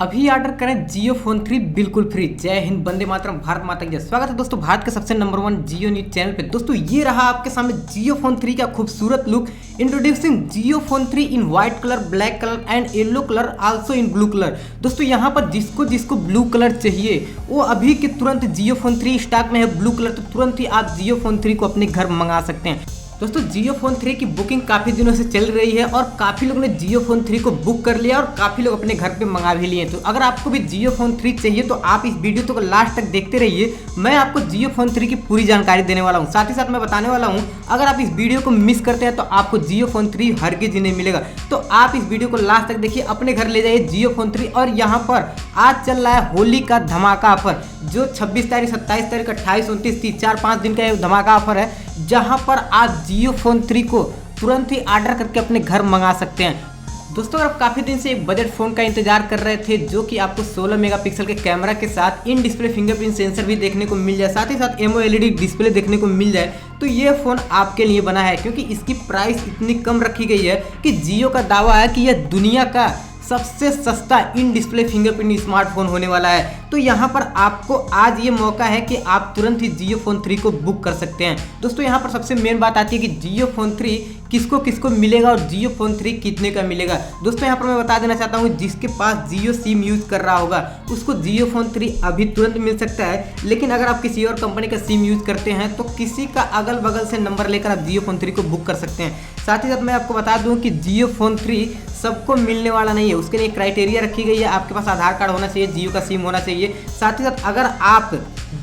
अभी ऑर्डर करें जियो फोन 3 बिल्कुल फ्री। जय हिंद, वंदे मातरम, भारत माता की जय। स्वागत है दोस्तों भारत के सबसे नंबर 1 जियो न्यूज चैनल पे। दोस्तों ये रहा आपके सामने जियो फोन 3 का खूबसूरत look. Introducing Jio phone 3 in white colour, black colour and yellow colour, also in blue colour. दोस्तों यहाँ पर जिसको ब्लू कलर चाहिए वो अभी के तुरंत जियो फोन 3 स्टॉक में है ब्लू कलर, तो तुरंत ही आप जियो फोन 3 को अपने घर मंगा सकते हैं। दोस्तों जियो फोन 3 की बुकिंग काफ़ी दिनों से चल रही है और काफ़ी लोगों ने जियो फोन 3 को बुक कर लिया और काफ़ी लोग अपने घर पे मंगा भी लिए। तो अगर आपको भी जियो फोन 3 चाहिए तो आप इस वीडियो को लास्ट तक देखते रहिए। मैं आपको जियो फोन 3 की पूरी जानकारी देने वाला हूँ। साथ ही साथ मैं बताने वाला हूँ अगर आप इस वीडियो को मिस करते हैं तो आपको जियो फोन 3 हरगिज नहीं मिलेगा। तो आप इस वीडियो को लास्ट तक देखिए, अपने घर ले जाइए जियो फोन 3। और यहाँ पर आज चल रहा है होली का धमाका ऑफर, जो 26 तारीख, 27 तारीख, 28, 29, 30, 4-5 दिन का धमाका ऑफर है, जहां पर आप जियो फोन 3 को तुरंत ही ऑर्डर करके अपने घर मंगा सकते हैं। दोस्तों अगर आप काफ़ी दिन से एक बजट फ़ोन का इंतजार कर रहे थे जो कि आपको 16 मेगापिक्सल के कैमरा के साथ इन डिस्प्ले फिंगरप्रिंट सेंसर भी देखने को मिल जाए, साथ ही साथ एमओएलईडी डिस्प्ले देखने को मिल जाए, तो ये फ़ोन आपके लिए बना है। क्योंकि इसकी प्राइस इतनी कम रखी गई है कि जियो का दावा है कि यह दुनिया का सबसे सस्ता इन डिस्प्ले फिंगरप्रिंट स्मार्टफोन होने वाला है। तो यहाँ पर आपको आज ये मौका है कि आप तुरंत ही जियो फोन 3 को बुक कर सकते हैं। दोस्तों यहाँ पर सबसे मेन बात आती है कि जियो फोन 3 किसको किसको मिलेगा और जियो फोन 3 कितने का मिलेगा। दोस्तों यहाँ पर मैं बता देना चाहता हूँ जिसके पास जियो सिम यूज कर रहा होगा उसको जियो फोन 3 अभी तुरंत मिल सकता है। लेकिन अगर आप किसी और कंपनी का सिम यूज करते हैं तो किसी का अगल बगल से नंबर लेकर आप जियो फोन 3 को बुक कर सकते हैं। साथ ही साथ मैं आपको बता दूं कि जियो फोन 3 सबको मिलने वाला नहीं है, उसके लिए क्राइटेरिया रखी गई है। आपके पास आधार कार्ड होना चाहिए, जियो का सिम होना चाहिए। साथ ही साथ अगर आप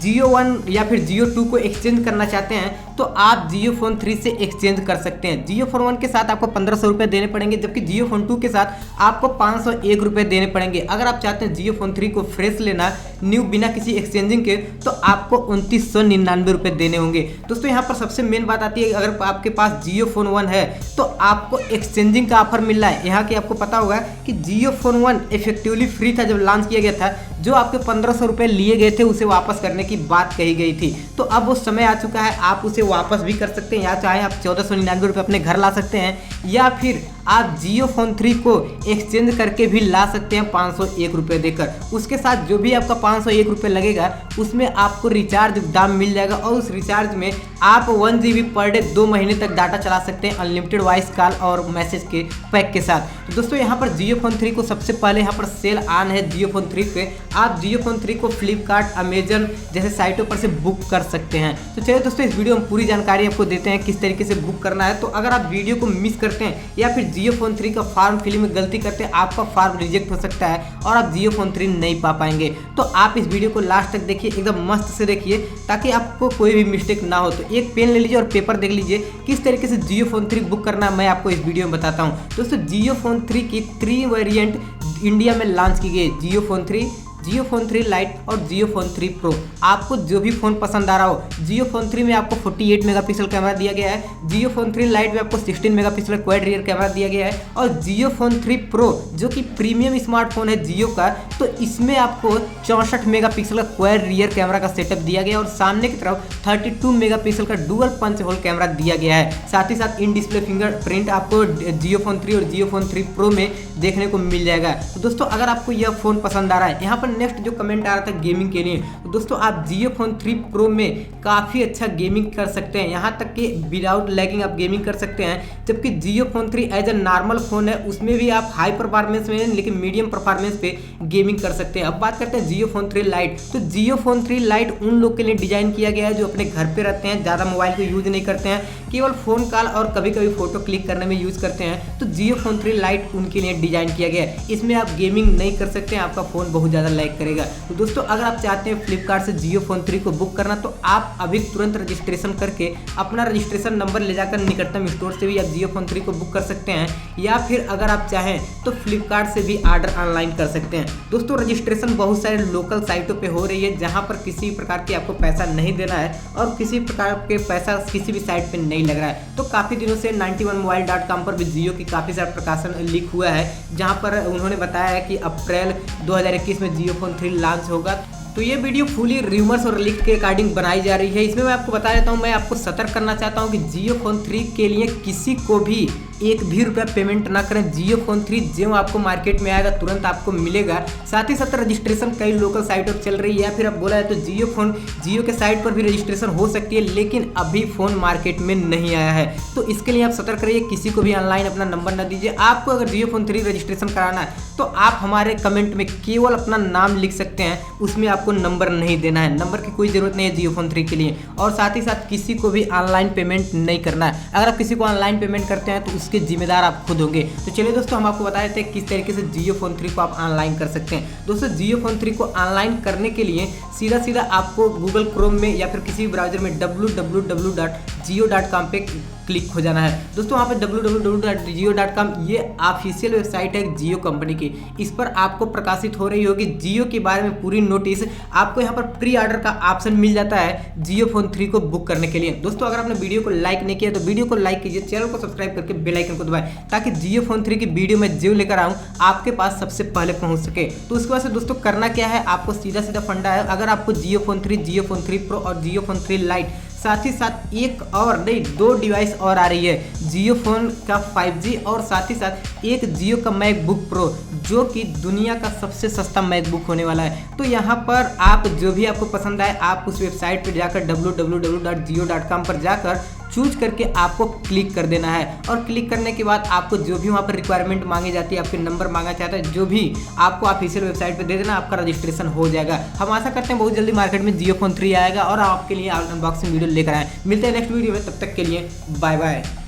जियो 1 या फिर जियो 2 को एक्सचेंज करना चाहते हैं तो आप जियो फोन 3 से एक्सचेंज कर सकते हैं। जियो फोन 1 के साथ आपको 1500 रुपये देने पड़ेंगे, जबकि जियो फोन 2 के साथ आपको 501 रुपये देने पड़ेंगे। अगर आप चाहते हैं जियो फोन 3 को फ्रेश लेना, न्यू, बिना किसी एक्सचेंजिंग के, तो आपको 2999 रुपये देने होंगे। दोस्तों यहाँ पर सबसे मेन बात आती है अगर आपके पास जियो फोन 1 है तो आपको एक्सचेंजिंग का ऑफर मिल रहा है। यहाँ की आपको पता होगा कि जियो फोन 1 इफेक्टिवली फ्री था जब लॉन्च किया गया था। जो आपके 1500 रुपये लिए गए थे उसे वापस करने की बात कही गई थी, तो अब वो समय आ चुका है, आप उसे वापस भी कर सकते हैं। या चाहे आप 1499 रुपये अपने घर ला सकते हैं, या फिर आप जियो फोन 3 को एक्सचेंज करके भी ला सकते हैं 501 रुपये देकर। उसके साथ जो भी आपका 501 रुपये लगेगा उसमें आपको रिचार्ज दाम मिल जाएगा और उस रिचार्ज में आप 1 GB पर डे 2 महीने तक डाटा चला सकते हैं अनलिमिटेड वॉइस कॉल और मैसेज के पैक के साथ। तो दोस्तों यहाँ पर जियो फोन 3 को सबसे पहले यहाँ पर सेल ऑन है जियो फोन 3 पे। आप जियो फोन 3 को फ्लिपकार्ट, अमेजन जैसे साइटों पर से बुक कर सकते हैं। तो चलिए दोस्तों इस वीडियो में पूरी जानकारी आपको देते हैं किस तरीके से बुक करना है। तो अगर आप वीडियो को मिस करते हैं या फिर जियो फोन 3 का फॉर्म फिलिंग में गलती करते हैं, आपका फॉर्म रिजेक्ट हो सकता है और आप जियो फोन 3 नहीं पा पाएंगे। तो आप इस वीडियो को लास्ट तक देखिए, एकदम मस्त से देखिए ताकि आपको कोई भी मिस्टेक ना हो। तो एक पेन ले लीजिए और पेपर देख लीजिए किस तरीके से जियो फोन 3 बुक करना है, मैं आपको इस वीडियो में बताता हूँ। दोस्तों जियो फोन 3 की 3 वेरिएंट इंडिया में लॉन्च की गई, जियो फोन 3, जियो फोन 3 लाइट और जियो फोन 3 प्रो। आपको जो भी फ़ोन पसंद आ रहा हो, जियो फोन 3 में आपको 48 मेगापिक्सल कैमरा दिया गया है, जियो फोन 3 लाइट में आपको 16 मेगापिक्सल क्वाड रियर कैमरा दिया गया है, और जियो फोन 3 प्रो जो कि प्रीमियम स्मार्टफोन है जियो का, तो इसमें आपको 64 मेगापिक्सल का क्वाड रियर कैमरा का सेटअप दिया गया है और सामने की तरफ 32 मेगापिक्सल का डुअल पंच होल कैमरा दिया गया है। साथ ही साथ इन डिस्प्ले फिंगरप्रिंट आपको जियो फोन 3 और जियो फोन 3 प्रो में देखने को मिल जाएगा। तो दोस्तों अगर आपको यह फ़ोन पसंद आ रहा है, यहाँ पर नेक्स्ट जो कमेंट आ रहा था गेमिंग के लिए, तो दोस्तों आप जियो फोन 3 प्रो में काफ़ी अच्छा गेमिंग कर सकते हैं, यहाँ तक कि विदाउट लैगिंग आप गेमिंग कर सकते हैं। जबकि Jio phone 3 as a normal phone है, उसमें भी आप हाई परफॉर्मेंस में लेकिन मीडियम परफॉर्मेंस पे गेमिंग कर सकते हैं। अब बात करते हैं जियो फोन 3 लाइट। तो जियो फोन 3 लाइट उन लोग के लिए डिजाइन किया गया है जो अपने घर पे रहते हैं, ज़्यादा मोबाइल को यूज नहीं करते हैं, केवल फ़ोन कॉल और कभी कभी फोटो क्लिक करने में यूज करते हैं। तो जियो फोन 3 लाइट उनके लिए डिजाइन किया गया है। इसमें आप गेमिंग नहीं कर सकते हैं, आपका फ़ोन बहुत ज़्यादा लैग करेगा। तो दोस्तों अगर आप चाहते हैं फ्लिपकार्ट से जियो फोन 3 को बुक करना तो आप अभी तुरंत रजिस्ट्रेशन करके अपना रजिस्ट्रेशन नंबर ले जाकर निकटतम स्टोर से भी आप जियो फोन 3 को बुक कर सकते हैं, या फिर अगर आप चाहें तो फ्लिपकार्ट से भी ऑर्डर ऑनलाइन कर सकते हैं। दोस्तों रजिस्ट्रेशन बहुत सारे लोकल साइटों पे हो रही है जहां पर किसी प्रकार की आपको पैसा नहीं देना है और किसी प्रकार के पैसा किसी भी साइट पे नहीं लग रहा है। तो काफ़ी दिनों से 91mobile.com पर भी जियो की काफ़ी सारा प्रकाशन लीक हुआ है, जहाँ पर उन्होंने बताया है कि अप्रैल 2021 में जियो फोन 3 लॉन्च होगा। तो ये वीडियो फुली रूमर्स और लीक के अकॉर्डिंग बनाई जा रही है। इसमें मैं आपको बता देता हूँ, मैं आपको सतर्क करना चाहता हूँ कि जियो फोन 3 के लिए किसी को भी एक भी रुपया पेमेंट ना करें। जियो फोन 3 जो आपको मार्केट में आएगा तुरंत आपको मिलेगा। साथ ही साथ रजिस्ट्रेशन कई लोकल साइट पर चल रही है, या फिर अब बोला है तो जियो के साइट पर भी रजिस्ट्रेशन हो सकती है, लेकिन अभी फ़ोन मार्केट में नहीं आया है। तो इसके लिए आप सतर्क रहिए, किसी को भी ऑनलाइन अपना नंबर ना दीजिए। आपको अगर जियो फोन 3 रजिस्ट्रेशन कराना है तो आप हमारे कमेंट में केवल अपना नाम लिख सकते हैं, उसमें आपको नंबर नहीं देना है। नंबर की कोई ज़रूरत नहीं है जियो फोन 3 के लिए। और साथ ही साथ किसी को भी ऑनलाइन पेमेंट नहीं करना है। अगर आप किसी को ऑनलाइन पेमेंट करते हैं तो उसके जिम्मेदार आप खुद होंगे। तो चलिए दोस्तों, हम आपको बता देते हैं किस तरीके से जियो फोन 3 को आप ऑनलाइन कर सकते हैं। दोस्तों, जियो फोन 3 को ऑनलाइन करने के लिए सीधा आपको गूगल क्रोम में या फिर किसी भी ब्राउजर में www.jio.com पे क्लिक हो जाना है। दोस्तों, वहाँ पे www.jio.com ये ऑफिशियल वेबसाइट है जियो कंपनी की। इस पर आपको प्रकाशित हो रही होगी जियो के बारे में पूरी नोटिस। आपको यहाँ पर प्री ऑर्डर का ऑप्शन मिल जाता है जियो फोन 3 को बुक करने के लिए। दोस्तों, अगर आपने वीडियो को लाइक नहीं किया तो वीडियो को लाइक कीजिए, चैनल को सब्सक्राइब करके बेल आइकन को दबाएं, ताकि जियो फोन 3 की वीडियो में जो लेकर आऊँ आपके पास सबसे पहले पहुँच सके। तो उसके बाद से दोस्तों करना क्या है, आपको सीधा फंडा है। अगर आपको जियो फोन 3 प्रो और जियो फोन 3 लाइट, साथ ही साथ एक और नहीं 2 डिवाइस और आ रही है, जियो फोन का 5G और साथ ही साथ एक जियो का मैकबुक प्रो, जो कि दुनिया का सबसे सस्ता मैकबुक होने वाला है। तो यहाँ पर आप जो भी आपको पसंद आए, आप उस वेबसाइट पर जाकर www.jio.com पर जाकर चूज करके आपको क्लिक कर देना है। और क्लिक करने के बाद आपको जो भी वहाँ पर रिक्वायरमेंट मांगी जाती है, आपके नंबर मांगा चाहता है, जो भी आपको ऑफिशियल वेबसाइट पे दे देना, आपका रजिस्ट्रेशन हो जाएगा। हम आशा करते हैं बहुत जल्दी मार्केट में जियो फोन 3 आएगा और आपके लिए अनबॉक्सिंग वीडियो लेकर आए। मिलते हैं नेक्स्ट वीडियो में, तब तक के लिए बाय बाय।